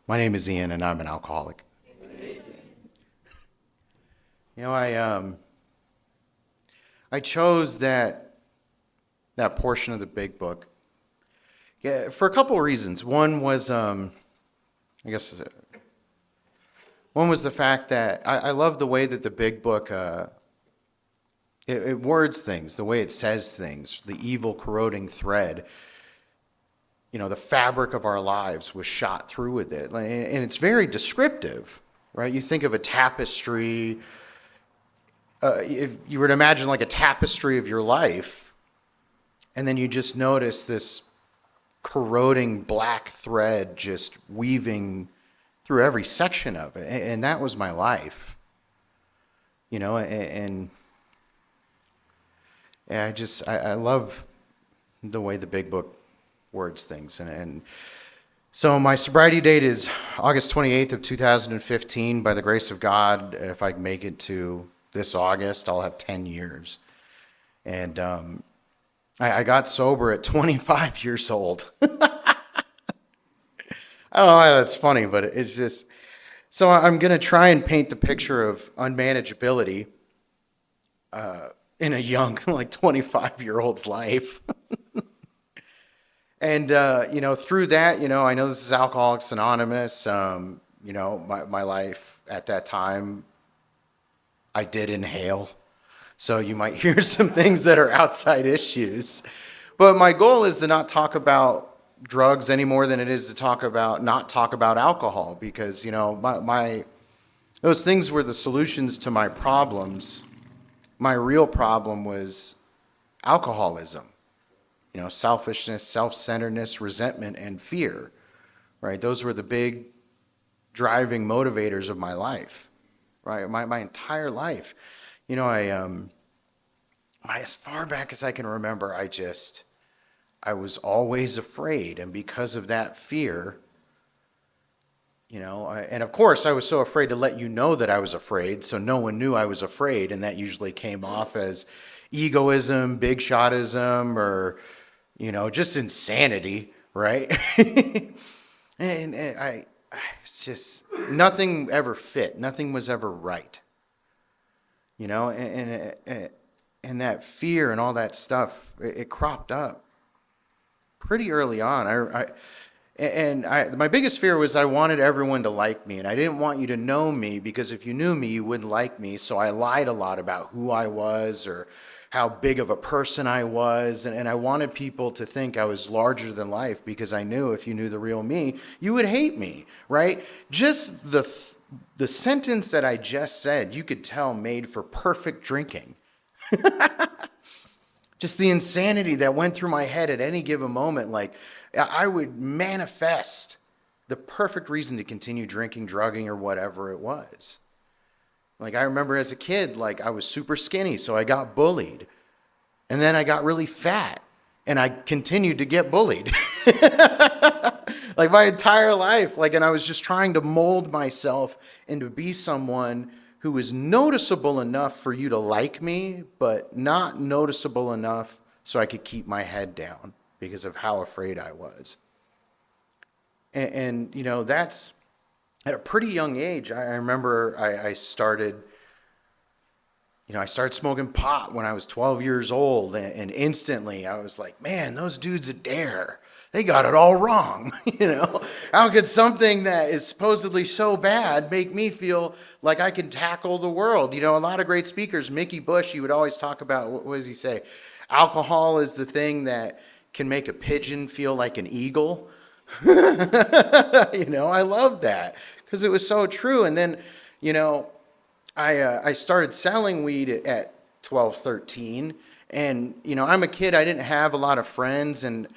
My name is Ian, and I'm an alcoholic. I chose that portion of the big book, for a couple of reasons. One was, I guess, one was the fact that I love the way that the big book it words things, the way it says things, the evil corroding thread. The fabric of our lives was shot through with it, and it's very descriptive, right? You think of a tapestry. If you were to imagine like a tapestry of your life, and then you just notice this corroding black thread just weaving through every section of it, and that was my life. And I love the way the big book words things, and so my sobriety date is August 28th of 2015. By the grace of God, if I make it to this August, I'll have 10 years. And I got sober at 25 years old. I don't know why that's funny, but it's just, so I'm going to try and paint the picture of unmanageability in a young, like 25-year-old's life. And, through that, I know this is Alcoholics Anonymous. My life at that time, I did inhale. So you might hear some things that are outside issues. But my goal is to not talk about drugs any more than it is to not talk about alcohol, because, those things were the solutions to my problems. My real problem was alcoholism. Selfishness, self-centeredness, resentment, and fear, right? Those were the big driving motivators of my life, right? My entire life. As far back as I can remember, I was always afraid. And because of that fear, and of course I was so afraid to let you know that I was afraid, so no one knew I was afraid. And that usually came off as egoism, big shotism, or just insanity, right? and it's just, nothing ever fit. Nothing was ever right. And that fear and all that stuff, it cropped up pretty early on. My biggest fear was I wanted everyone to like me, and I didn't want you to know me, because if you knew me, you wouldn't like me. So I lied a lot about who I was or how big of a person I was, and I wanted people to think I was larger than life, because I knew if you knew the real me, you would hate me, right? Just the sentence that I just said, you could tell made for perfect drinking. Just the insanity that went through my head at any given moment, like I would manifest the perfect reason to continue drinking, drugging, or whatever it was. Like I remember as a kid, like I was super skinny, so I got bullied. And then I got really fat, and I continued to get bullied. Like my entire life, and I was just trying to mold myself and to be someone who was noticeable enough for you to like me, but not noticeable enough so I could keep my head down because of how afraid I was. And that's at a pretty young age. I remember I started smoking pot when I was 12 years old, and instantly I was like, man, those dudes at Dare, they got it all wrong. How could something that is supposedly so bad make me feel like I can tackle the world? A lot of great speakers, Mickey Bush, he would always talk about, what does he say? Alcohol is the thing that can make a pigeon feel like an eagle. I love that because it was so true. And then, I started selling weed at 12, 13. And, I'm a kid, I didn't have a lot of friends, and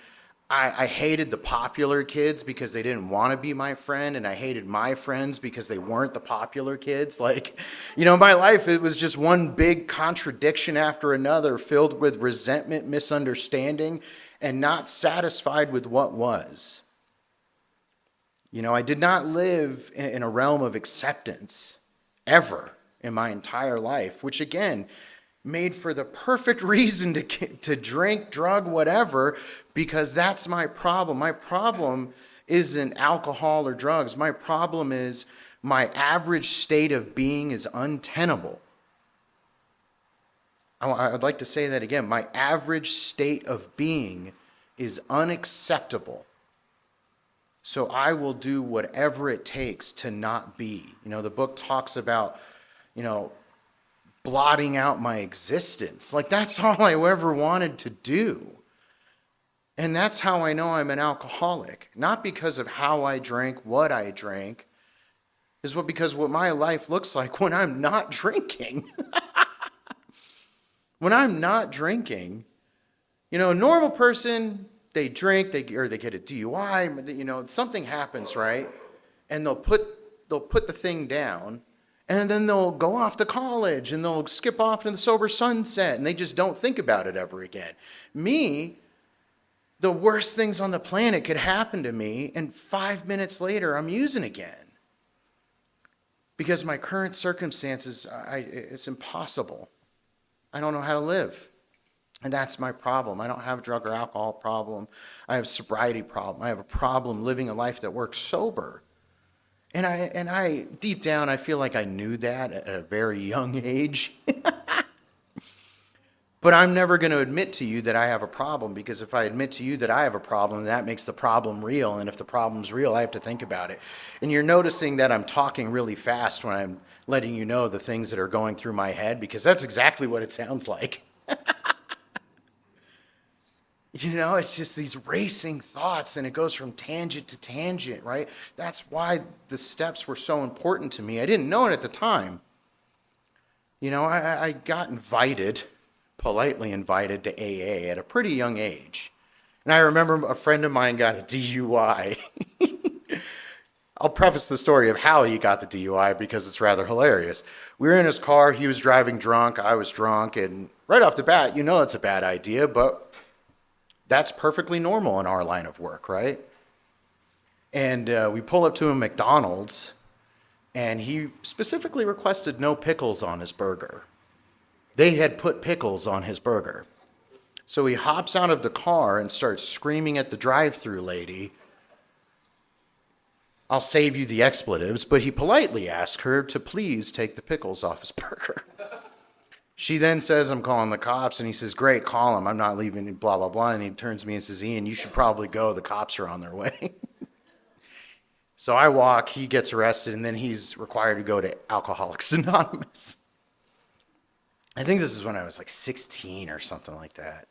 I hated the popular kids because they didn't want to be my friend, and I hated my friends because they weren't the popular kids. My life, it was just one big contradiction after another, filled with resentment, misunderstanding, and not satisfied with what was. I did not live in a realm of acceptance ever in my entire life, which again made for the perfect reason to drink, drug, whatever, because that's my problem. My problem isn't alcohol or drugs. My problem is my average state of being is untenable. I'd like to say that again. My average state of being is unacceptable. So I will do whatever it takes to not be. The book talks about, blotting out my existence. Like, that's all I ever wanted to do. And that's how I know I'm an alcoholic. Not because of how I drank, what I drank, because what my life looks like when I'm not drinking. When I'm not drinking, a normal person, they drink, they get a DUI, something happens, right? And they'll put the thing down, and then they'll go off to college, and they'll skip off into the sober sunset, and they just don't think about it ever again. Me, the worst things on the planet could happen to me, and 5 minutes later, I'm using again. Because my current circumstances, it's impossible. I don't know how to live. And that's my problem. I don't have a drug or alcohol problem. I have a sobriety problem. I have a problem living a life that works sober. And I deep down, I feel like I knew that at a very young age. But I'm never going to admit to you that I have a problem, because if I admit to you that I have a problem, that makes the problem real. And if the problem's real, I have to think about it. And you're noticing that I'm talking really fast when I'm letting you know the things that are going through my head, because that's exactly what it sounds like. It's just these racing thoughts, and it goes from tangent to tangent, right? That's why the steps were so important to me. I didn't know it at the time. I got politely invited to AA at a pretty young age. And I remember a friend of mine got a DUI. I'll preface the story of how he got the DUI because it's rather hilarious. We were in his car, he was driving drunk, I was drunk, and right off the bat, it's a bad idea, but that's perfectly normal in our line of work, right? And we pull up to a McDonald's, and he specifically requested no pickles on his burger. They had put pickles on his burger. So he hops out of the car and starts screaming at the drive-through lady, "I'll save you the expletives," but he politely asked her to please take the pickles off his burger. She then says, "I'm calling the cops," and he says, "Great, call them. I'm not leaving," blah, blah, blah. And he turns to me and says, "Ian, you should probably go. The cops are on their way." So I walk, he gets arrested, and then he's required to go to Alcoholics Anonymous. I think this is when I was like 16 or something like that.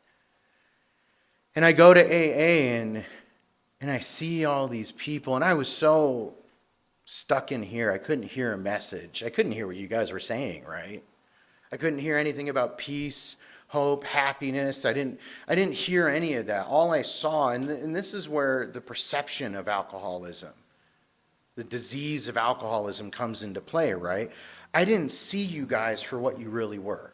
And I go to AA, and I see all these people, and I was so stuck in here, I couldn't hear a message. I couldn't hear what you guys were saying, right? I couldn't hear anything about peace, hope, happiness. I didn't hear any of that. All I saw, and this is where the perception of alcoholism, the disease of alcoholism comes into play, right? I didn't see you guys for what you really were.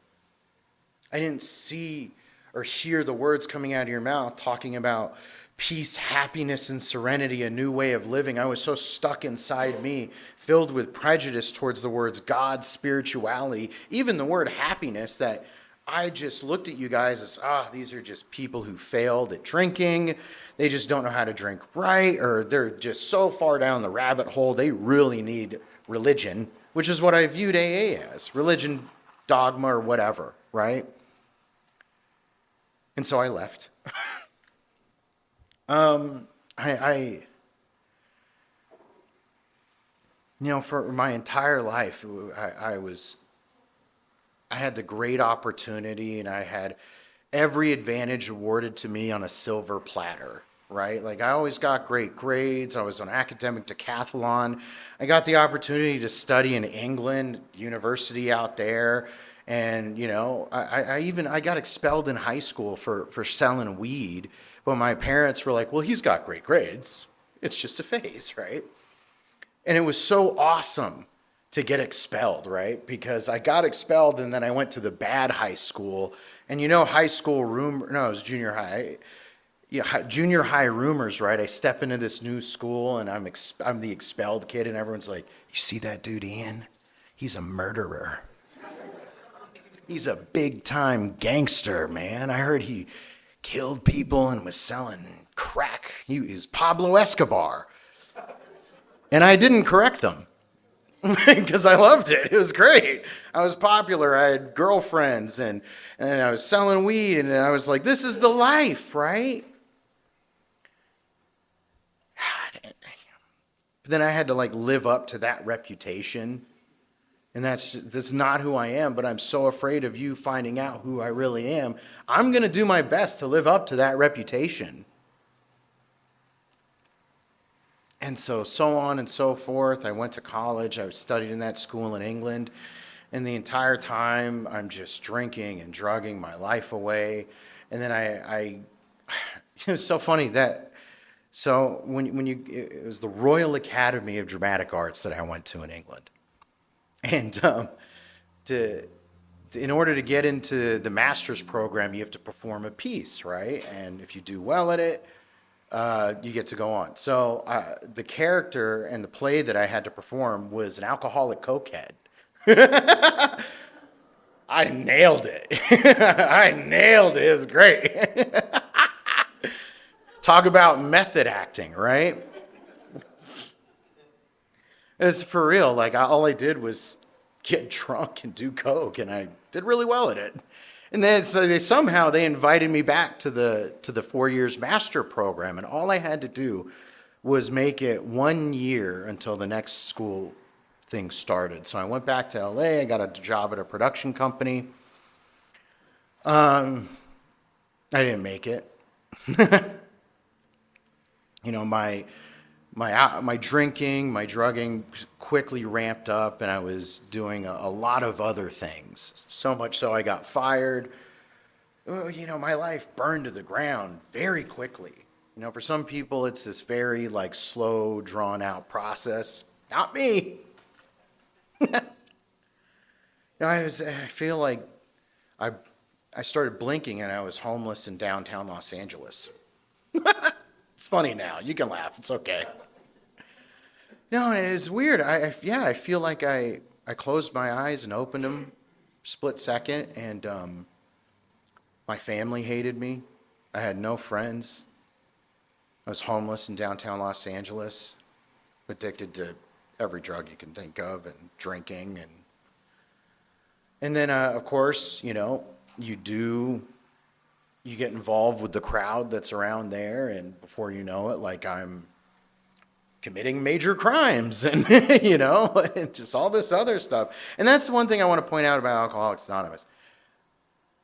I didn't see or hear the words coming out of your mouth talking about peace, happiness, and serenity, a new way of living. I was so stuck inside me, filled with prejudice towards the words God, spirituality, even the word happiness, that I just looked at you guys as, these are just people who failed at drinking. They just don't know how to drink right, or they're just so far down the rabbit hole, they really need religion, which is what I viewed AA as, religion, dogma, or whatever, right? And so I left. For my entire life, I had the great opportunity, and I had every advantage awarded to me on a silver platter, right? Like, I always got great grades. I was on academic decathlon. I got the opportunity to study in England, university out there. And, I got expelled in high school for selling weed. But my parents were like, "Well, he's got great grades. It's just a phase," right? And it was so awesome to get expelled, right? Because I got expelled, and then I went to the bad high school. And high school it was junior high. Yeah, junior high rumors, right? I step into this new school, and I'm the expelled kid, and everyone's like, "You see that dude, Ian? He's a murderer. He's a big-time gangster, man. I heard he killed people and was selling crack. He was Pablo Escobar." And I didn't correct them because I loved it. It was great. I was popular. I had girlfriends and I was selling weed and I was like, this is the life, right? But then I had to like live up to that reputation. And that's not who I am, but I'm so afraid of you finding out who I really am. I'm going to do my best to live up to that reputation. And so on and so forth. I went to college. I studied in that school in England. And the entire time, I'm just drinking and drugging my life away. And then it was so funny that, so it was the Royal Academy of Dramatic Arts that I went to in England. And in order to get into the master's program, you have to perform a piece, right? And if you do well at it, you get to go on. So the character and the play that I had to perform was an alcoholic cokehead. I nailed it. I nailed it. It was great. Talk about method acting, right? It's for real. Like all I did was get drunk and do coke, and I did really well at it. And then so they invited me back to the 4 years master program, and all I had to do was make it 1 year until the next school thing started. So I went back to LA. I got a job at a production company. I didn't make it. You know, my drinking, my drugging quickly ramped up, and I was doing a lot of other things. So much so I got fired. You know, my life burned to the ground very quickly. You know, for some people, it's this very like slow, drawn out process. Not me. You know, I feel like I started blinking and I was homeless in downtown Los Angeles. It's funny now. You can laugh. It's okay. No, it's weird. I feel like I closed my eyes and opened them split second, and my family hated me. I had no friends. I was homeless in downtown Los Angeles, addicted to every drug you can think of, and drinking, and then of course, you know, you get involved with the crowd that's around there, and before you know it, like I'm committing major crimes and, you know, and just all this other stuff. And that's the one thing I want to point out about Alcoholics Anonymous.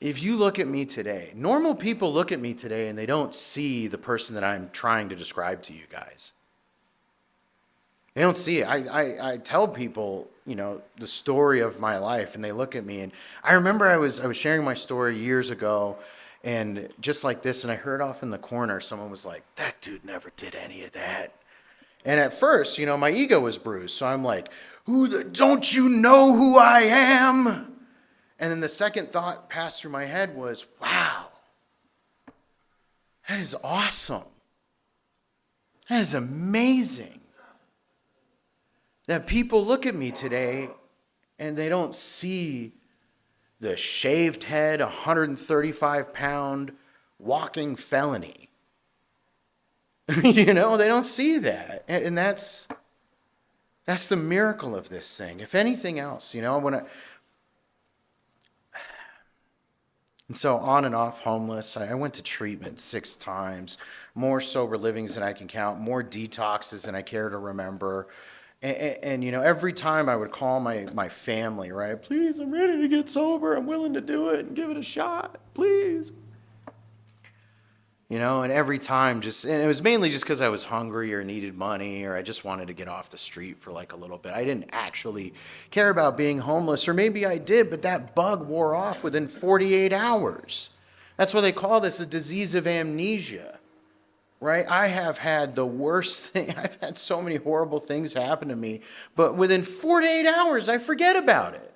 If you look at me today, normal people look at me today and they don't see the person that I'm trying to describe to you guys. They don't see it. I tell people, you know, the story of my life, and they look at me. And I remember I was sharing my story years ago, and just like this, and I heard off in the corner, someone was like, that dude never did any of that. And at first, you know, my ego was bruised. So I'm like, don't you know who I am? And then the second thought passed through my head was, wow, that is awesome. That is amazing. That people look at me today and they don't see the shaved head, 135-pound walking felony. You know, they don't see that. And that's the miracle of this thing. If anything else, you know, and so on and off homeless. I went to treatment 6 times, more sober livings than I can count, more detoxes than I care to remember. And you know, every time I would call my family, right? Please, I'm ready to get sober. I'm willing to do it and give it a shot. Please. You know, and every time and it was mainly just because I was hungry or needed money, or I just wanted to get off the street for like a little bit. I didn't actually care about being homeless, or maybe I did, but that bug wore off within 48 hours. That's why they call this a disease of amnesia, right? I have had the worst thing. I've had so many horrible things happen to me, but within 48 hours, I forget about it.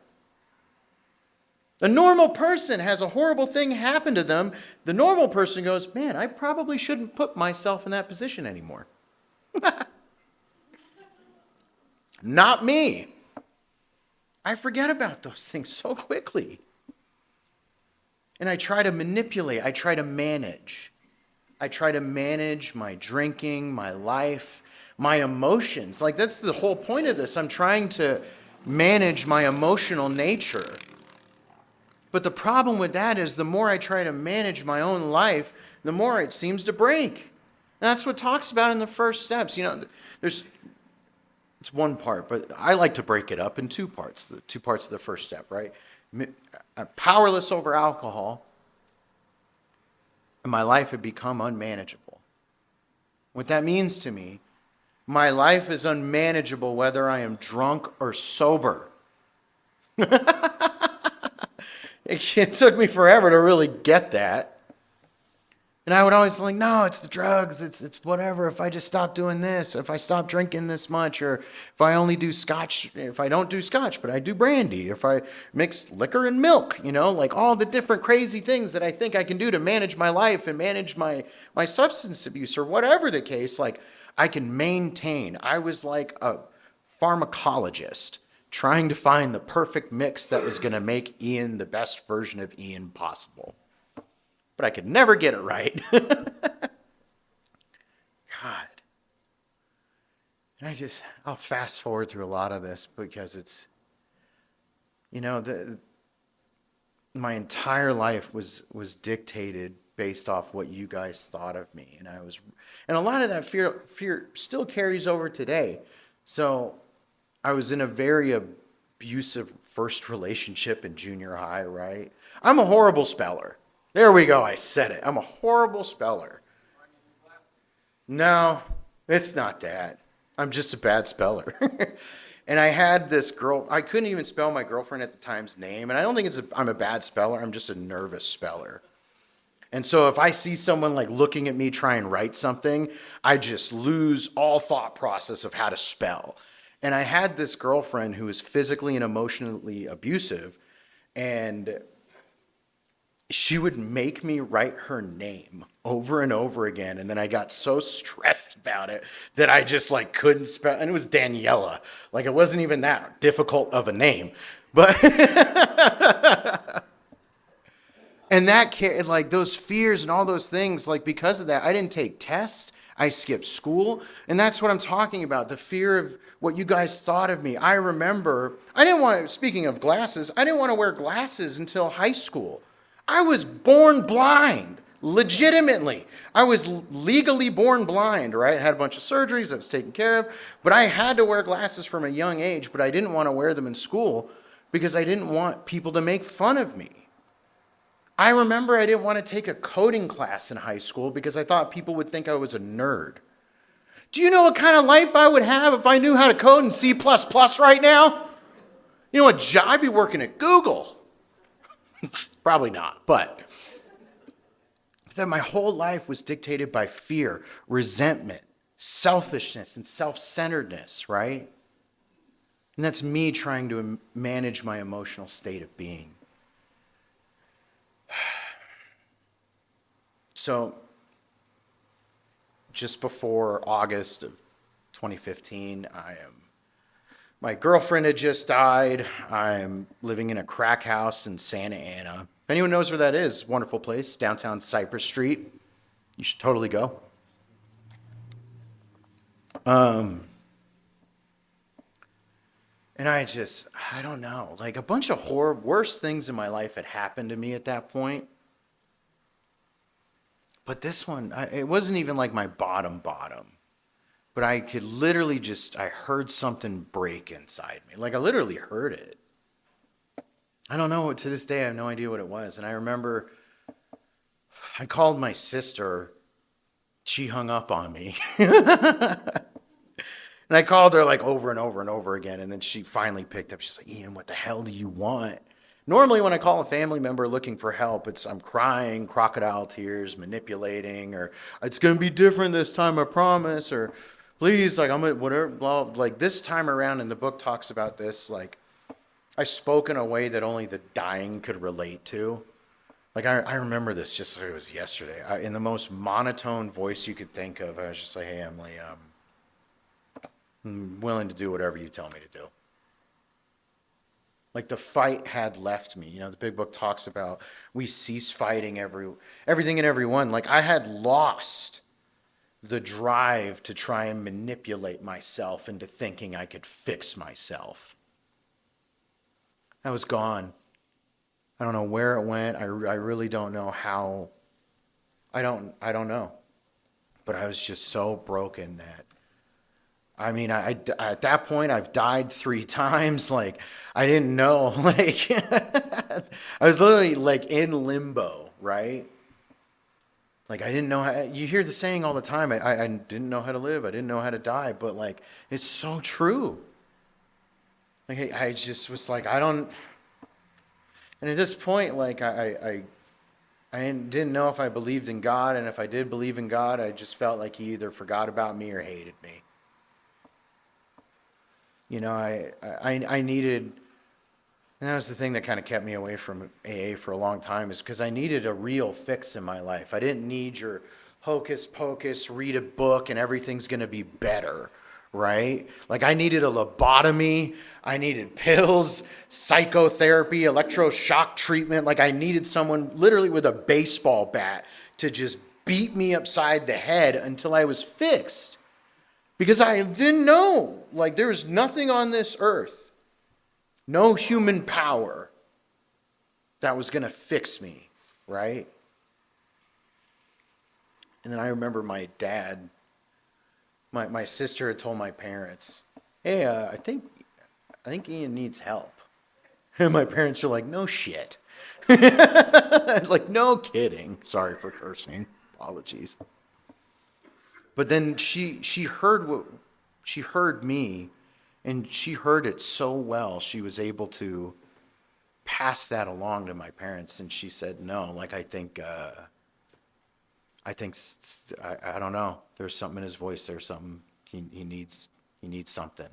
A normal person has a horrible thing happen to them. The normal person goes, man, I probably shouldn't put myself in that position anymore. Not me. I forget about those things so quickly. And I try to manipulate. I try to manage. I try to manage my drinking, my life, my emotions. Like, that's the whole point of this. I'm trying to manage my emotional nature. But the problem with that is the more I try to manage my own life, the more it seems to break. And that's what it talks about in the first steps. It's one part, but I like to break it up in two parts. The two parts of the first step, right? I'm powerless over alcohol, and my life had become unmanageable. What that means to me, my life is unmanageable whether I am drunk or sober. It took me forever to really get that. And I would always think, no, it's the drugs, it's whatever. If I just stop doing this, if I stop drinking this much, or if I only do scotch, if I don't do scotch, but I do brandy, if I mix liquor and milk, like all the different crazy things that I think I can do to manage my life and manage my substance abuse, or whatever the case, like I can maintain. I was like a pharmacologist trying to find the perfect mix that was going to make Ian the best version of Ian possible. But I could never get it right. God. And I'll fast forward through a lot of this because it's, my entire life was dictated based off what you guys thought of me. And a lot of that fear still carries over today. So I was in a very abusive first relationship in junior high, right? I'm a horrible speller. There we go, I said it. I'm a horrible speller. No, it's not that. I'm just a bad speller. And I had this girl, I couldn't even spell my girlfriend at the time's name. And I don't think I'm a bad speller, I'm just a nervous speller. And so if I see someone like looking at me try and write something, I just lose all thought process of how to spell. And I had this girlfriend who was physically and emotionally abusive, and she would make me write her name over and over again. And then I got so stressed about it that I just like couldn't spell. And it was Daniela. Like, it wasn't even that difficult of a name. But and that, like, those fears and all those things, like, because of that, I didn't take tests. I skipped school. And that's what I'm talking about. The fear of what you guys thought of me. I remember, speaking of glasses, I didn't want to wear glasses until high school. I was born blind, legitimately. I was legally born blind, right? I had a bunch of surgeries I was taken care of, but I had to wear glasses from a young age, but I didn't want to wear them in school because I didn't want people to make fun of me. I remember I didn't want to take a coding class in high school because I thought people would think I was a nerd. Do you know what kind of life I would have if I knew how to code in C++ right now? You know what, I'd be working at Google. Probably not, but that my whole life was dictated by fear, resentment, selfishness, and self-centeredness, right? And that's me trying to manage my emotional state of being. So, just before August of 2015, my girlfriend had just died. I'm living in a crack house in Santa Ana. If anyone knows where that is, wonderful place, downtown Cypress Street. You should totally go. And I don't know, like a bunch of worse things in my life had happened to me at that point. But this one, it wasn't even like my bottom. But I could literally I heard something break inside me. Like, I literally heard it. I don't know, to this day, I have no idea what it was. And I remember I called my sister. She hung up on me. And I called her like over and over and over again. And then she finally picked up. She's like, Ian, what the hell do you want? Normally when I call a family member looking for help, I'm crying, crocodile tears, manipulating, or it's going to be different this time, I promise, or please, like, whatever, blah. Like, this time around, and the book talks about this, like, I spoke in a way that only the dying could relate to. Like, I remember this just like it was yesterday. In the most monotone voice you could think of, I was just like, hey, Emily, I'm willing to do whatever you tell me to do. Like the fight had left me. The big book talks about we cease fighting everything and everyone. Like I had lost the drive to try and manipulate myself into thinking I could fix myself. That was gone. I don't know where it went. I really don't know how. I don't know. But I was just so broken that, I mean, I at that point I've died 3 times. Like I didn't know. Like I was literally like in limbo, right? Like I didn't know how. You hear the saying all the time. I didn't know how to live. I didn't know how to die. But like it's so true. Like I just was like I don't. And at this point, like I didn't know if I believed in God, and if I did believe in God, I just felt like He either forgot about me or hated me. I needed, and that was the thing that kind of kept me away from AA for a long time, is because I needed a real fix in my life. I didn't need your hocus pocus, read a book and everything's going to be better, right? Like I needed a lobotomy, I needed pills, psychotherapy, electroshock treatment. Like I needed someone literally with a baseball bat to just beat me upside the head until I was fixed. Because I didn't know, like there was nothing on this earth, no human power that was going to fix me, right? And then I remember my dad, my sister had told my parents, hey, I think Ian needs help. And my parents are like, no shit. Like, no kidding. Sorry for cursing. Apologies. But then she heard me, and she heard it so well, she was able to pass that along to my parents. And she said, no, like, I think, I don't know. There's something in his voice. There's something he needs something.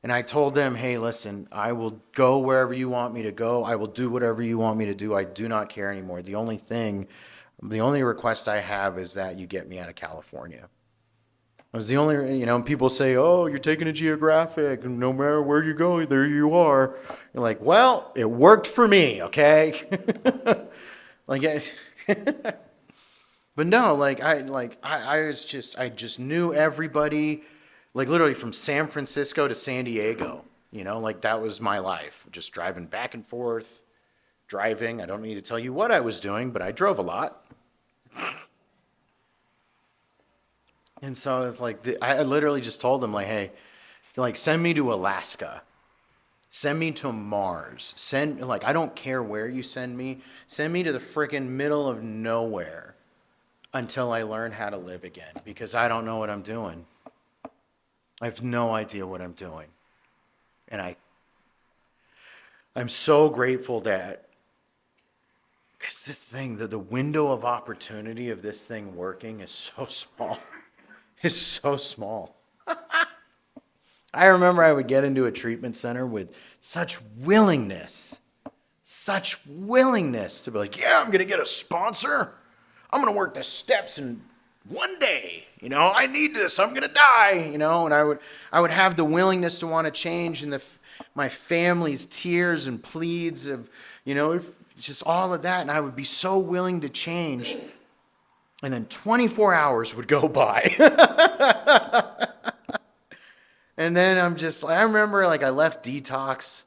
And I told them, hey, listen, I will go wherever you want me to go. I will do whatever you want me to do. I do not care anymore. The only request I have is that you get me out of California. It was the only, people say, oh, you're taking a geographic, and no matter where you go, there you are. You're like, well, it worked for me, okay? Like, but no, I just knew everybody, like literally from San Francisco to San Diego, like that was my life. Just driving back and forth, driving. I don't need to tell you what I was doing, but I drove a lot. And so it's like, I literally just told them like, hey, like send me to Alaska. Send me to Mars. I don't care where you send me. Send me to the freaking middle of nowhere until I learn how to live again, because I don't know what I'm doing. I have no idea what I'm doing. And I'm so grateful that, because this thing, the window of opportunity of this thing working is so small. It's so small. I remember I would get into a treatment center with such willingness to be like, yeah, I'm going to get a sponsor. I'm going to work the steps in one day. I need this. I'm going to die. And I would have the willingness to want to change, and my family's tears and pleads of, just all of that. And I would be so willing to change. And then 24 hours would go by. And then I remember I left detox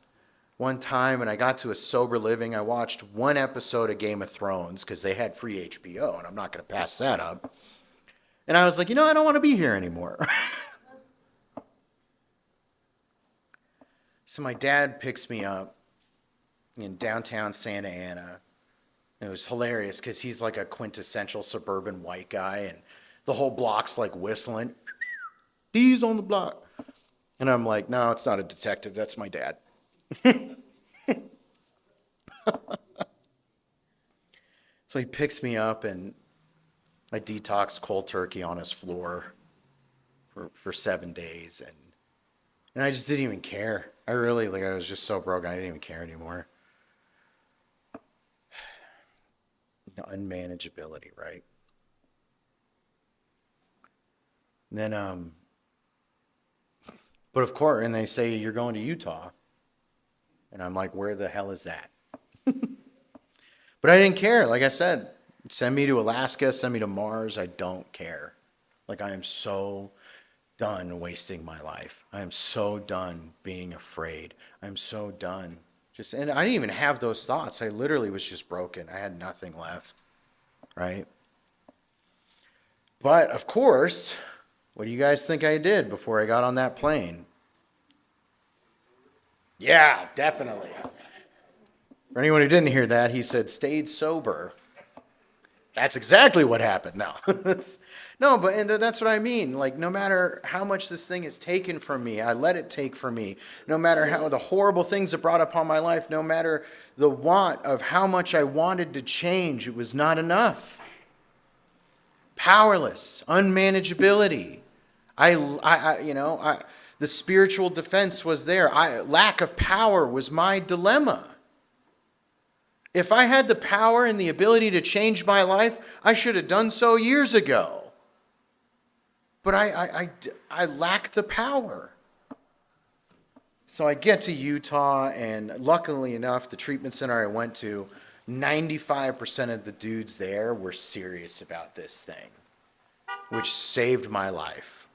one time and I got to a sober living. I watched one episode of Game of Thrones because they had free HBO, and I'm not going to pass that up. And I was like, I don't want to be here anymore. So my dad picks me up in downtown Santa Ana. It was hilarious because he's like a quintessential suburban white guy, and the whole block's like whistling. He's on the block. And I'm like, no, it's not a detective. That's my dad. So he picks me up, and I detox cold turkey on his floor for 7 days. And I just didn't even care. I was just so broken. I didn't even care anymore. The unmanageability, right? And then, but of course, and they say, you're going to Utah. And I'm like, where the hell is that? But I didn't care. Like I said, send me to Alaska, send me to Mars. I don't care. Like, I am so done wasting my life. I am so done being afraid. I'm so done. And I didn't even have those thoughts. I literally was just broken. I had nothing left, right? But of course, what do you guys think I did before I got on that plane? Yeah, definitely. For anyone who didn't hear that, he said stayed sober. That's exactly what happened. No, no, but and that's what I mean. Like, no matter how much this thing is taken from me, I let it take from me. No matter how the horrible things it brought upon my life, no matter the want of how much I wanted to change, it was not enough. Powerless, unmanageability. The spiritual defense was there. Lack of power was my dilemma. If I had the power and the ability to change my life, I should have done so years ago. But I lack the power. So I get to Utah, and luckily enough, the treatment center I went to, 95% of the dudes there were serious about this thing, which saved my life.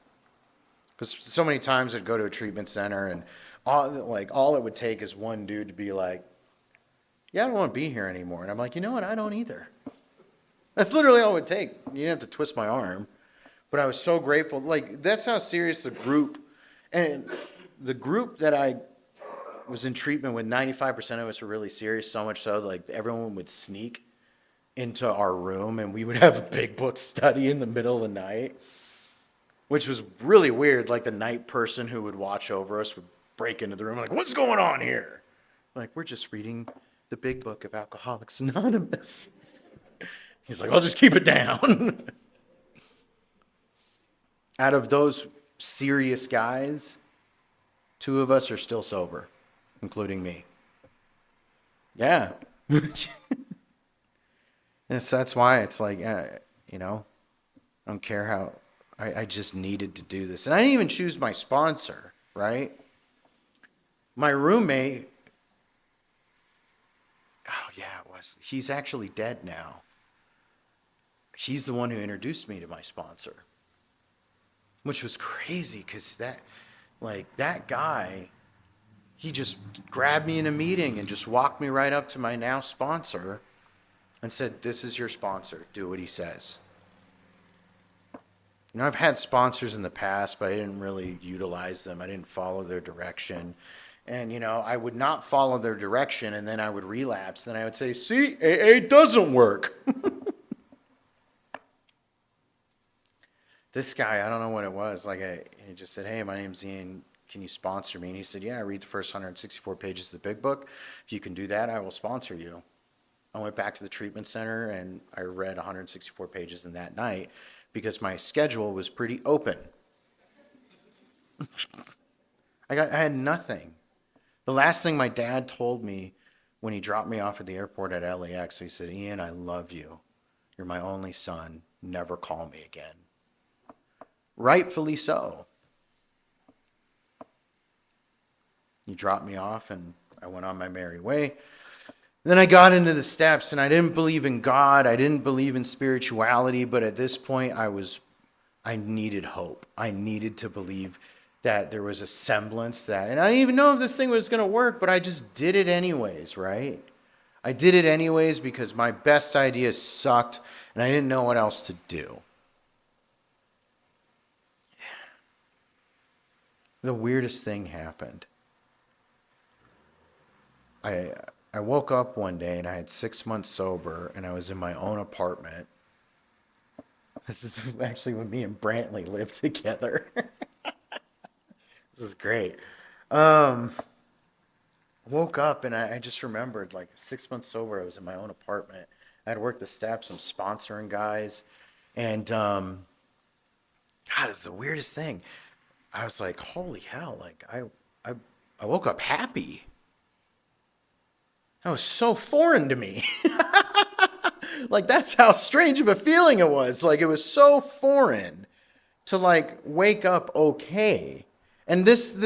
Because so many times I'd go to a treatment center, and all it would take is one dude to be like, yeah, I don't want to be here anymore. And I'm like, you know what? I don't either. That's literally all it would take. You didn't have to twist my arm. But I was so grateful. Like, that's how serious the group that I was in treatment with, 95% of us were really serious, so much so, like, everyone would sneak into our room, and we would have a big book study in the middle of the night, which was really weird. Like, the night person who would watch over us would break into the room, like, what's going on here? Like, we're just reading the big book of Alcoholics Anonymous. He's like, I'll just keep it down. Out of those serious guys, 2 of us are still sober, including me. Yeah. That's why it's like, I don't care how, I just needed to do this. And I didn't even choose my sponsor, right? My roommate, he's actually dead now. He's the one who introduced me to my sponsor, which was crazy because that guy, he just grabbed me in a meeting and just walked me right up to my now sponsor and said, this is your sponsor. Do what he says. I've had sponsors in the past, but I didn't really utilize them. I didn't follow their direction. And, I would not follow their direction, and then I would relapse. Then I would say, see, AA doesn't work. This guy, I don't know what it was. He just said, hey, my name's Ian. Can you sponsor me? And he said, yeah, I read the first 164 pages of the big book. If you can do that, I will sponsor you. I went back to the treatment center, and I read 164 pages in that night because my schedule was pretty open. I had nothing. The last thing my dad told me when he dropped me off at the airport at LAX, he said, Ian, I love you. You're my only son. Never call me again. Rightfully so. He dropped me off, and I went on my merry way. Then I got into the steps, and I didn't believe in God. I didn't believe in spirituality, but at this point, I needed hope. I needed to believe that there was a semblance and I didn't even know if this thing was going to work, but I just did it anyways, right? I did it anyways because my best ideas sucked, and I didn't know what else to do. The weirdest thing happened. I woke up one day, and I had 6 months sober, and I was in my own apartment. This is actually when me and Brantley lived together. This is great. Woke up, and I just remembered, 6 months sober, I was in my own apartment. I had worked the steps. I'm sponsoring guys. And, God, it's the weirdest thing. I was like, holy hell, I woke up happy. That was so foreign to me. That's how strange of a feeling it was. It was so foreign to wake up okay. And this,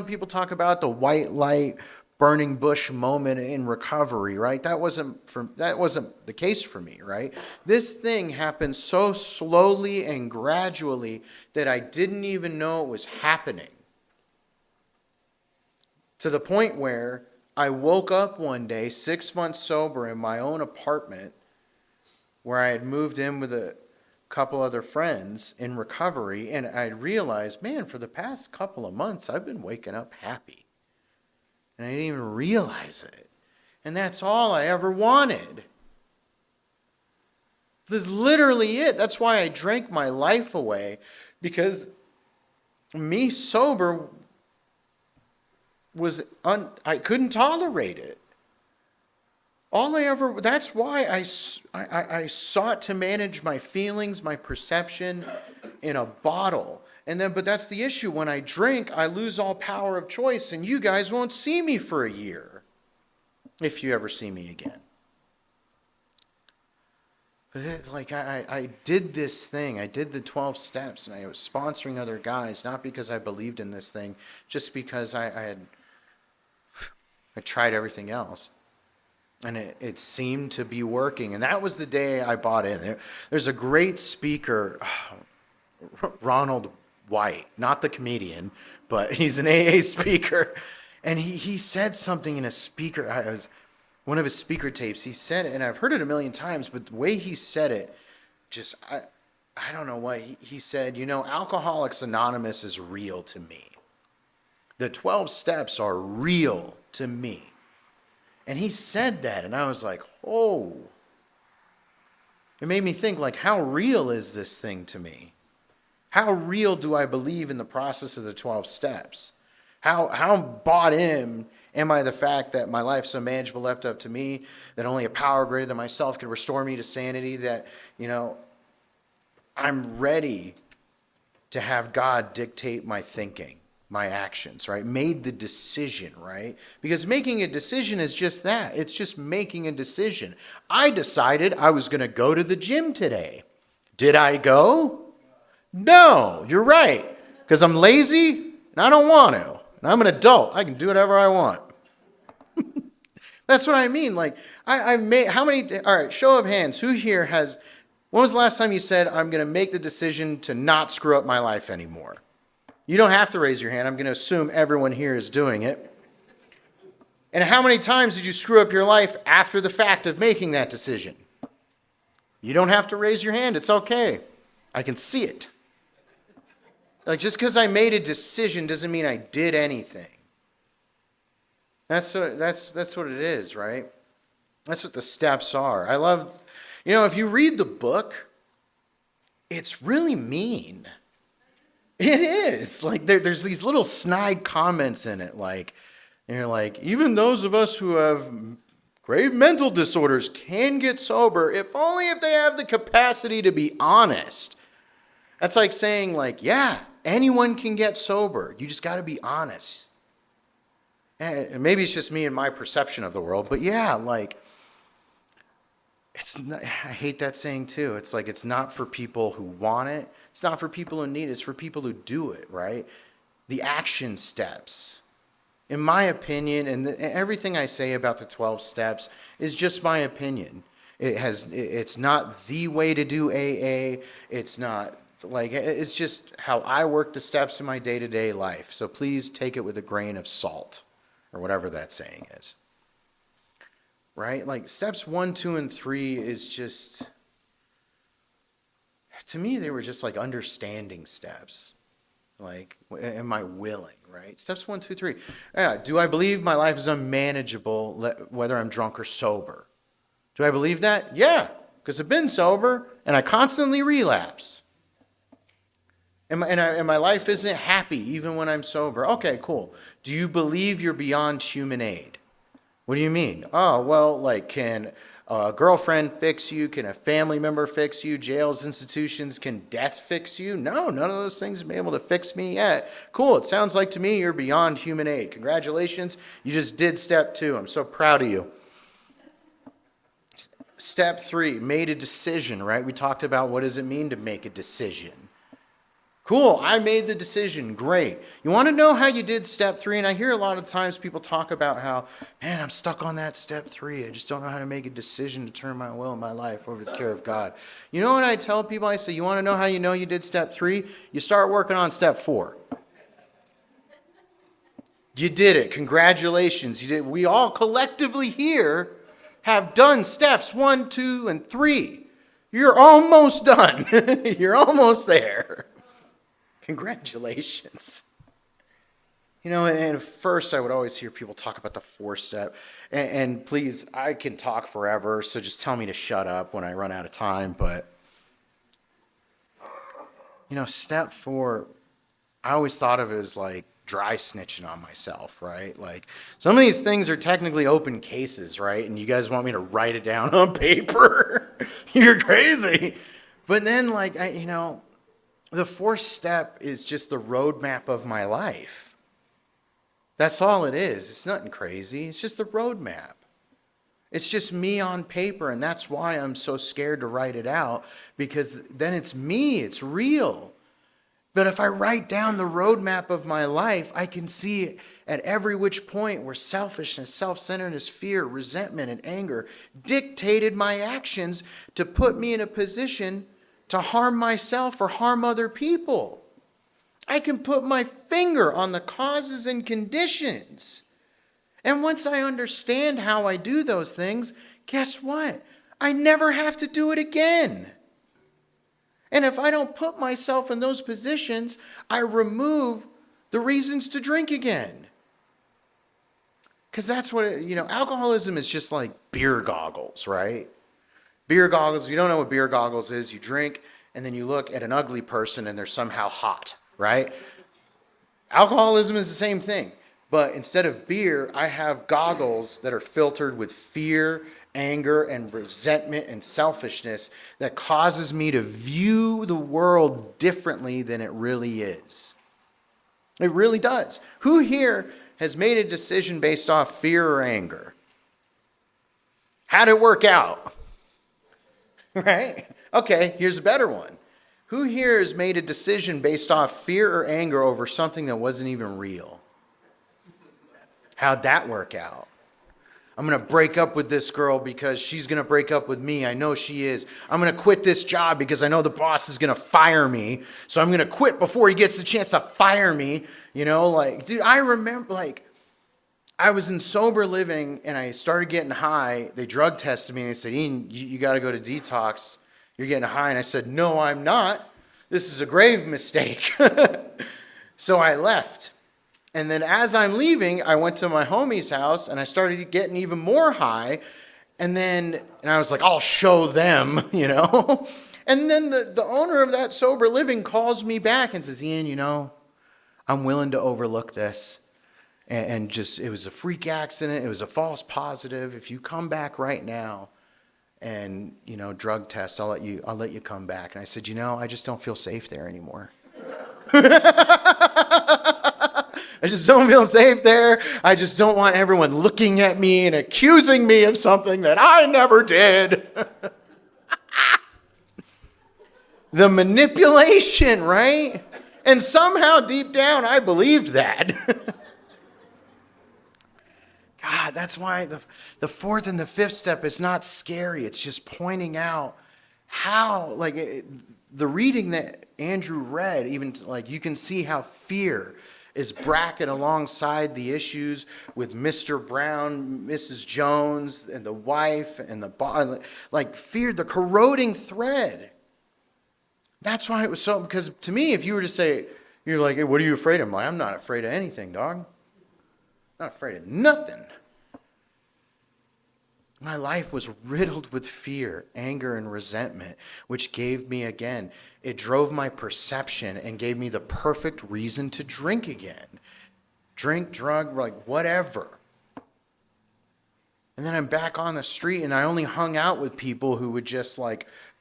people talk about the white light burning bush moment in recovery, right? That wasn't the case for me, right? This thing happened so slowly and gradually that I didn't even know it was happening. To the point where I woke up one day, 6 months sober, in my own apartment where I had moved in with a couple other friends in recovery, and I realized, man, for the past couple of months, I've been waking up happy. And I didn't even realize it. And that's all I ever wanted. This is literally it. That's why I drank my life away, because me sober I couldn't tolerate it. That's why I sought to manage my feelings, my perception in a bottle. But that's the issue. When I drink, I lose all power of choice, and you guys won't see me for a year, if you ever see me again. But it's like I did this thing. I did the 12 steps, and I was sponsoring other guys, not because I believed in this thing, just because I tried everything else. And it seemed to be working. And that was the day I bought in. There's a great speaker, Ronald White, not the comedian, but he's an AA speaker. And he said something in one of his speaker tapes. He said it, and I've heard it a million times, but the way he said it, I don't know what. He said, Alcoholics Anonymous is real to me. The 12 steps are real to me. And he said that, and I was like, oh. It made me think, like, how real is this thing to me? How real do I believe in the process of the 12 steps? How bought in am I the fact that my life's so manageable, left up to me, that only a power greater than myself can restore me to sanity, that, I'm ready to have God dictate my thinking, my actions, right? Made the decision, right? Because making a decision is just that. It's just making a decision. I decided I was going to go to the gym today. Did I go? No, you're right. Because I'm lazy and I don't want to. And I'm an adult. I can do whatever I want. That's what I mean. Like, I made, how many, all right, show of hands. Who here when was the last time you said, I'm going to make the decision to not screw up my life anymore? You don't have to raise your hand. I'm going to assume everyone here is doing it. And how many times did you screw up your life after the fact of making that decision? You don't have to raise your hand. It's okay. I can see it. Like, just because I made a decision doesn't mean I did anything. That's what it is, right? That's what the steps are. I love, if you read the book, it's really mean. It is. Like, there's these little snide comments in it, like, and you're like, even those of us who have grave mental disorders can get sober, if only if they have the capacity to be honest. That's like saying, like, yeah, anyone can get sober. You just got to be honest. And maybe it's just me and my perception of the world, but yeah, like, I hate that saying too. It's like, it's not for people who want it. It's not for people who need it. It's for people who do it, right? The action steps. In my opinion, and everything I say about the 12 steps is just my opinion. It's not the way to do AA. It's not like, it's just how I work the steps in my day-to-day life. So please take it with a grain of salt, or whatever that saying is. Right? Like, steps 1, 2, and 3 is just, to me, they were just like understanding steps. Like, am I willing, right? Steps 1, 2, 3. Yeah, do I believe my life is unmanageable, whether I'm drunk or sober? Do I believe that? Yeah, because I've been sober and I constantly relapse. And my life isn't happy even when I'm sober. Okay, cool. Do you believe you're beyond human aid? What do you mean? Oh, well, like, can a girlfriend fix you? Can a family member fix you? Jails, institutions, can death fix you? No, none of those things have been able to fix me yet. Cool, it sounds like to me you're beyond human aid. Congratulations, you just did step 2. I'm so proud of you. Step 3, made a decision, right? We talked about what does it mean to make a decision. Cool, I made the decision. Great. You want to know how you did step 3? And I hear a lot of times people talk about how, man, I'm stuck on that step 3. I just don't know how to make a decision to turn my will and my life over to the care of God. You know what I tell people? I say, you want to know how you know you did step 3? You start working on step 4. You did it. Congratulations. You did. We all collectively here have done steps 1, 2, and 3. You're almost done. You're almost there. Congratulations. You know, and at first I would always hear people talk about the 4-step. And please, I can talk forever, so just tell me to shut up when I run out of time. But, you know, step 4, I always thought of it as like dry snitching on myself, right? Like, some of these things are technically open cases, right? And you guys want me to write it down on paper? You're crazy. But then, like, the 4th step is just the roadmap of my life. That's all it is. It's nothing crazy. It's just the roadmap. It's just me on paper, and that's why I'm so scared to write it out, because then it's me. It's real. But if I write down the roadmap of my life, I can see at every which point where selfishness, self-centeredness, fear, resentment, and anger dictated my actions to put me in a position to harm myself or harm other people. I can put my finger on the causes and conditions. And once I understand how I do those things, guess what? I never have to do it again. And if I don't put myself in those positions, I remove the reasons to drink again. Because that's what, alcoholism is just like beer goggles, right? Beer goggles, if you don't know what beer goggles is, you drink and then you look at an ugly person and they're somehow hot, right? Alcoholism is the same thing. But instead of beer, I have goggles that are filtered with fear, anger, and resentment and selfishness that causes me to view the world differently than it really is. It really does. Who here has made a decision based off fear or anger? How'd it work out? Right? Okay, here's a better one. Who here has made a decision based off fear or anger over something that wasn't even real? How'd that work out? I'm going to break up with this girl because she's going to break up with me. I know she is. I'm going to quit this job because I know the boss is going to fire me. So I'm going to quit before he gets the chance to fire me. Dude, I remember, I was in sober living and I started getting high. They drug tested me and they said, Ian, you got to go to detox. You're getting high. And I said, no, I'm not. This is a grave mistake. So I left. And then as I'm leaving, I went to my homie's house and I started getting even more high. And I was like, I'll show them, And then the owner of that sober living calls me back and says, Ian, I'm willing to overlook this. And just, it was a freak accident. It was a false positive. If you come back right now and, drug test, I'll let you come back. And I said, I just don't feel safe there anymore. I just don't feel safe there. I just don't want everyone looking at me and accusing me of something that I never did. The manipulation, right? And somehow deep down, I believed that. God, that's why the 4th and the 5th step is not scary. It's just pointing out how, the reading that Andrew read, even you can see how fear is bracketed alongside the issues with Mr. Brown, Mrs. Jones, and the wife, and fear, the corroding thread. That's why it was so, because to me, if you were to say, you're like, hey, what are you afraid of? I'm not afraid of anything, dog. Not afraid of nothing. My life was riddled with fear, anger, and resentment, which gave me, again, it drove my perception and gave me the perfect reason to drink again. Drink, drug, whatever. And then I'm back on the street and I only hung out with people who would just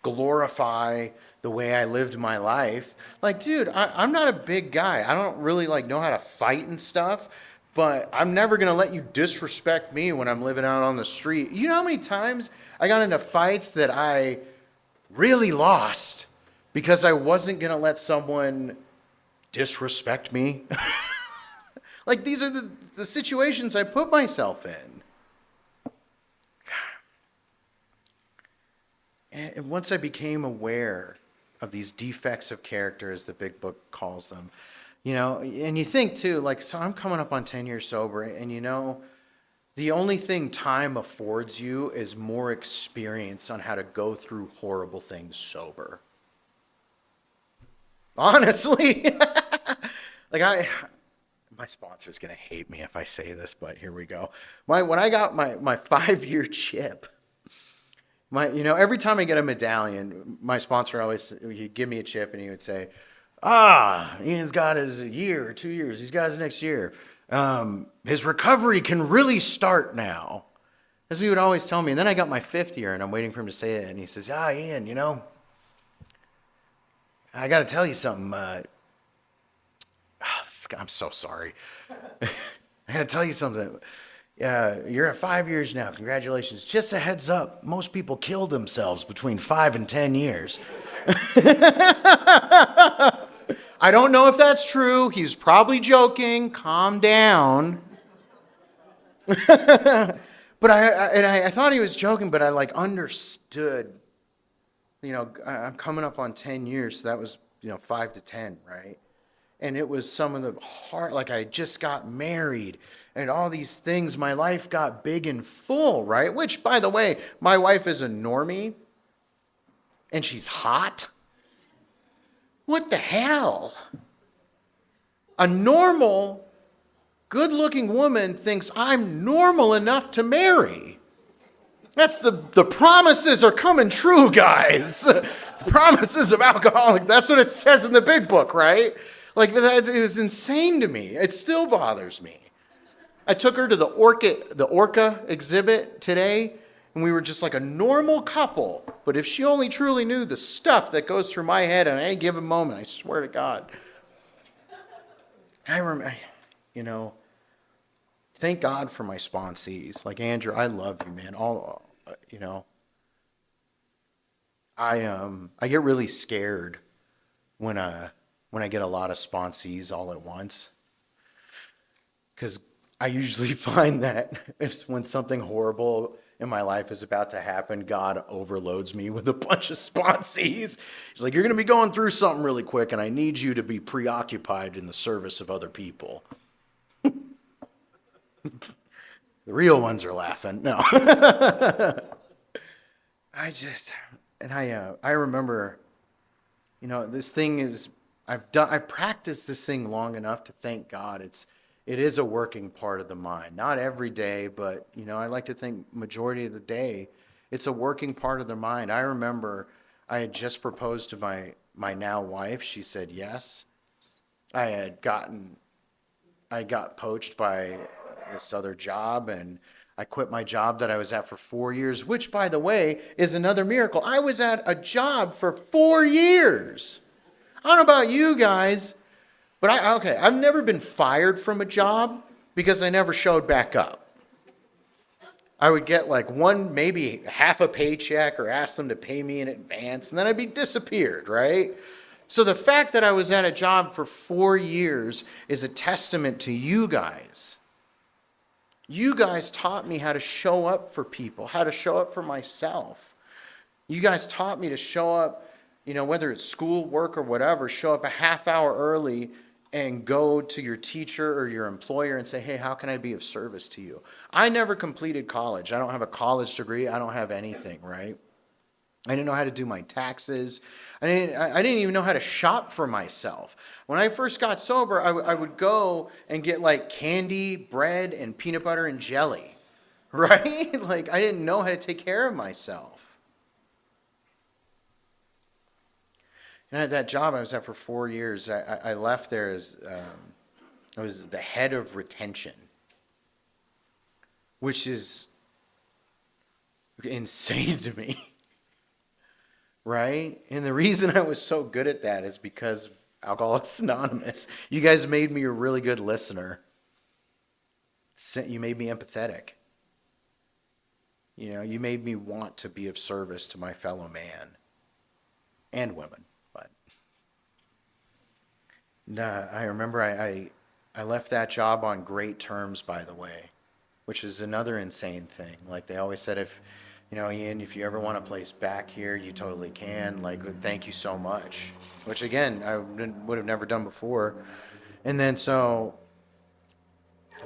glorify the way I lived my life. Dude, I'm not a big guy. I don't really know how to fight and stuff. But I'm never going to let you disrespect me when I'm living out on the street. You know how many times I got into fights that I really lost because I wasn't going to let someone disrespect me. Like, these are the situations I put myself in. And once I became aware of these defects of character, as the big book calls them, and you think too, like, so I'm coming up on 10 years sober, and the only thing time affords you is more experience on how to go through horrible things sober. Honestly. Like, my sponsor's going to hate me if I say this, but here we go. When I got my 5-year chip, every time I get a medallion, my sponsor always, he'd give me a chip and he would say, Ian's got his year or 2 years. He's got his next year. His recovery can really start now. That's what he would always tell me. And then I got my 5th year and I'm waiting for him to say it. And he says, Ian, I got to tell you something. I'm so sorry. I got to tell you something. You're at 5 years now. Congratulations. Just a heads up. Most people kill themselves between 5 and 10 years. I don't know if that's true. He's probably joking. Calm down. But I thought he was joking, but I understood. I'm coming up on 10 years, so that was 5 to 10, right? And it was some of the hard, like I just got married and all these things. My life got big and full, right? Which, by the way, my wife is a normie and she's hot. What the hell? A normal, good-looking woman thinks I'm normal enough to marry. That's the promises are coming true, guys. Promises of alcoholics. That's what it says in the big book, right? Like, it was insane to me. It still bothers me. I took her to the Orca exhibit today, and we were just like a normal couple. But if she only truly knew the stuff that goes through my head at any given moment, I swear to God. I remember, thank God for my sponsees. Like, Andrew, I love you, man. I get really scared when I get a lot of sponsees all at once. Because I usually find that when something horrible in my life is about to happen, God overloads me with a bunch of sponsees. He's like, you're going to be going through something really quick, and I need you to be preoccupied in the service of other people. The real ones are laughing. No. I remember, this thing is, I've practiced this thing long enough to thank God it is a working part of the mind. Not every day, but I like to think majority of the day it's a working part of the mind. I remember I had just proposed to my now wife. She said yes. I got poached by this other job, and I quit my job that I was at for 4 years, which, by the way, is another miracle. I was at a job for 4 years. I don't know about you guys, but I've never been fired from a job because I never showed back up. I would get maybe half a paycheck or ask them to pay me in advance, and then I'd be disappeared, right? So the fact that I was at a job for 4 years is a testament to you guys. You guys taught me how to show up for people, how to show up for myself. You guys taught me to show up, whether it's school, work, or whatever, show up a half hour early and go to your teacher or your employer and say, hey, how can I be of service to you? I never completed college. I don't have a college degree. I don't have anything, right? I didn't know how to do my taxes. I didn't even know how to shop for myself. When I first got sober, I would go and get candy, bread, and peanut butter and jelly, right? I didn't know how to take care of myself. And at that job I was at for 4 years, I left there as I was the head of retention, which is insane to me, right? And the reason I was so good at that is because Alcoholics Anonymous. You guys made me a really good listener. You made me empathetic. You made me want to be of service to my fellow man and women. I remember I left that job on great terms, by the way, which is another insane thing. Like they always said, if, Ian, if you ever want a place back here, you totally can. Like, thank you so much. Which again, I would have never done before. And then so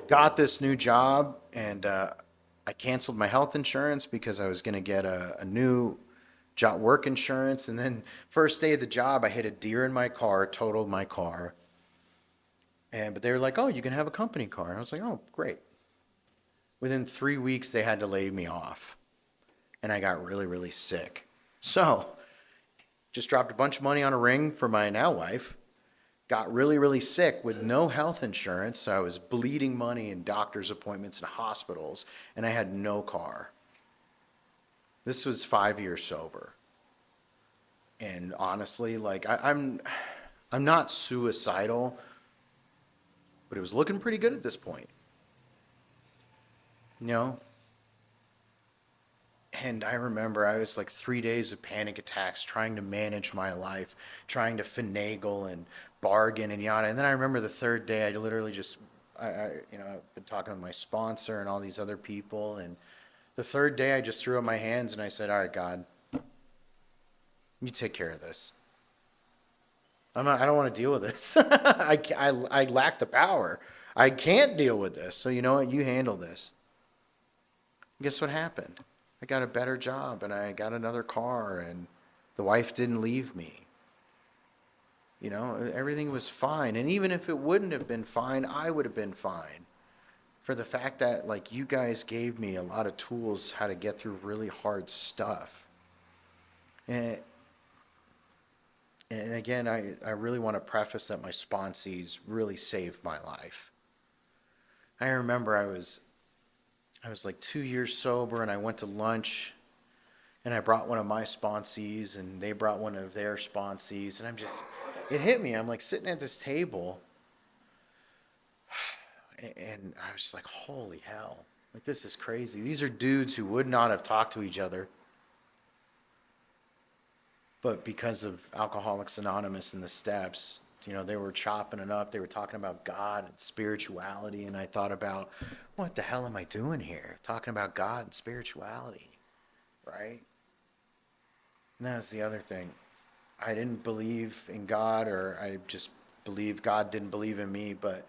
got this new job, and I canceled my health insurance because I was going to get a new job work insurance. And then first day of the job, I hit a deer in my car, totaled my car. But they were like, "Oh, you can have a company car." And I was like, "Oh, great." Within 3 weeks, they had to lay me off, and I got really, really sick. So just dropped a bunch of money on a ring for my now wife. Got really, really sick with no health insurance. So I was bleeding money in doctor's appointments and hospitals, and I had no car. This was 5 years sober. And honestly, like I'm not suicidal, but it was looking pretty good at this point, you know? And I remember I was like 3 days of panic attacks trying to manage my life, trying to finagle and bargain and yada. And then I remember the third day, I literally just, I've been talking with my sponsor and all these other people. And the third day, I just threw up my hands and I said, "All right, God, you take care of this. I don't want to deal with this. I lack the power. I can't deal with this. So you know what? You handle this." Guess what happened? I got a better job and I got another car and the wife didn't leave me. Everything was fine. And even if it wouldn't have been fine, I would have been fine. For the fact that like you guys gave me a lot of tools how to get through really hard stuff. And And again, I really want to preface that my sponsees really saved my life. I remember I was like 2 years sober and I went to lunch and I brought one of my sponsees and they brought one of their sponsees and it hit me. I'm like sitting at this table and I was like, holy hell, like this is crazy. These are dudes who would not have talked to each other. But because of Alcoholics Anonymous and the steps, they were chopping it up. They were talking about God and spirituality. And I thought about, what the hell am I doing here? Talking about God and spirituality, right? And that's the other thing. I didn't believe in God, or I just believed God didn't believe in me. But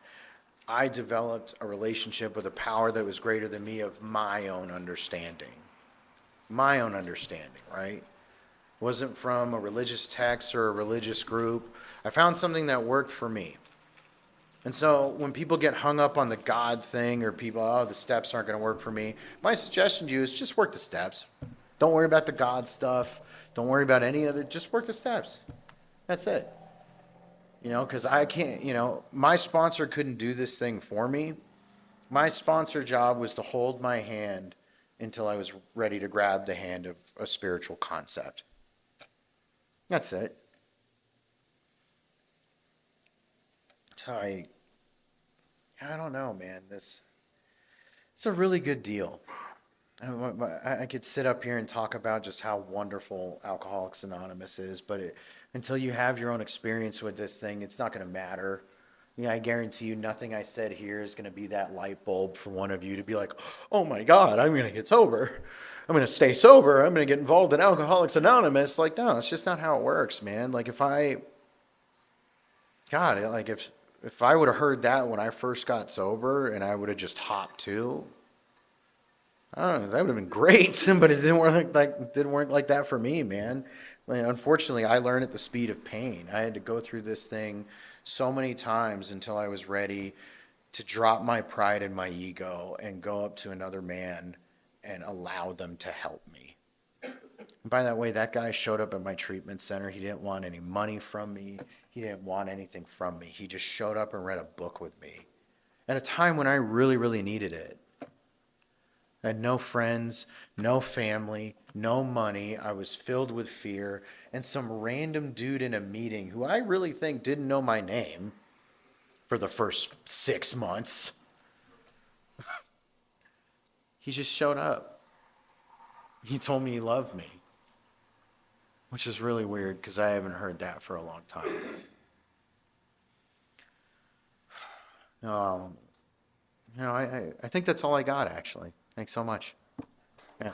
I developed a relationship with a power that was greater than me of my own understanding. My own understanding, right? Wasn't from a religious text or a religious group. I found something that worked for me. And so when people get hung up on the God thing or people, oh, the steps aren't going to work for me, my suggestion to you is just work the steps. Don't worry about the God stuff. Don't worry about any other, just work the steps. That's it. Because I can't, my sponsor couldn't do this thing for me. My sponsor job was to hold my hand until I was ready to grab the hand of a spiritual concept. That's it. So I don't know, man. It's a really good deal. I could sit up here and talk about just how wonderful Alcoholics Anonymous is, but until you have your own experience with this thing, it's not going to matter. I guarantee you nothing I said here is going to be that light bulb for one of you to be like, "Oh my God, I'm going to get sober. I'm going to stay sober. I'm going to get involved in Alcoholics Anonymous." Like, no, it's just not how it works, man. Like if I would have heard that when I first got sober and I would have just hopped to, I don't know, that would have been great, but it didn't work like that for me, man. Like, unfortunately, I learned at the speed of pain. I had to go through this thing so many times until I was ready to drop my pride and my ego and go up to another man and allow them to help me. And by that way, that guy showed up at my treatment center. He didn't want any money from me. He didn't want anything from me. He just showed up and read a book with me at a time when I really, really needed it. I had no friends, no family, no money. I was filled with fear. And some random dude in a meeting who I really think didn't know my name for the first 6 months, he just showed up. He told me he loved me, which is really weird because I haven't heard that for a long time. I think that's all I got, actually. Thanks so much. Yeah.